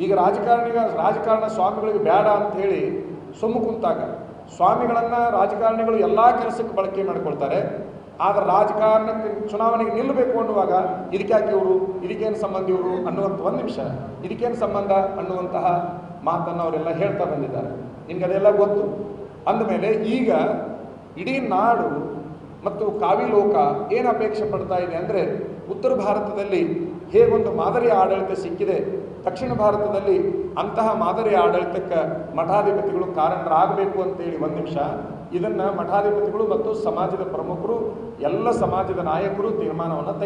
ಈಗ ರಾಜಕಾರಣ ಸ್ವಾಮಿಗಳಿಗೆ ಬೇಡ ಅಂತ ಹೇಳಿ ಸುಮ್ಮ ಕುಂತಾಗ ಸ್ವಾಮಿಗಳನ್ನ ರಾಜಕಾರಣಿಗಳು ಎಲ್ಲ ಕೆಲಸಕ್ಕೆ ಬಳಕೆ ಮಾಡ್ಕೊಳ್ತಾರೆ. ಆದರೆ ರಾಜಕಾರಣಕ್ಕೆ ಚುನಾವಣೆಗೆ ನಿಲ್ಲಬೇಕು ಅನ್ನುವಾಗ ಇದಕ್ಕೇನು ಸಂಬಂಧ ಇವರು ಅನ್ನುವಂಥ, ಒಂದು ನಿಮಿಷ, ಇದಕ್ಕೇನು ಸಂಬಂಧ ಅನ್ನುವಂತಹ ಮಾತನ್ನು ಅವರೆಲ್ಲ ಹೇಳ್ತಾ ಬಂದಿದ್ದಾರೆ. ನಿಮ್ಗೆ ಅದೆಲ್ಲ ಗೊತ್ತು. ಅಂದಮೇಲೆ ಈಗ ಇಡೀ ನಾಡು ಮತ್ತು ಕಾವಿ ಲೋಕ ಏನು ಅಪೇಕ್ಷೆ ಪಡ್ತಾ ಇದೆ ಅಂದರೆ, ಉತ್ತರ ಭಾರತದಲ್ಲಿ ಹೇಗೊಂದು ಮಾದರಿ ಆಡಳಿತ ಸಿಕ್ಕಿದೆ, ದಕ್ಷಿಣ ಭಾರತದಲ್ಲಿ ಅಂತಹ ಮಾದರಿ ಆಡಳಿತಕ್ಕೆ ಮಠಾಧಿಪತಿಗಳು ಕಾರಣರಾಗಬೇಕು ಅಂತೇಳಿ ಒಂದು ನಿಮಿಷ ಇದನ್ನು ಮಠಾಧಿಪತಿಗಳು ಮತ್ತು ಸಮಾಜದ ಪ್ರಮುಖರು ಎಲ್ಲ ಸಮಾಜದ ನಾಯಕರು ತೀರ್ಮಾನವನ್ನು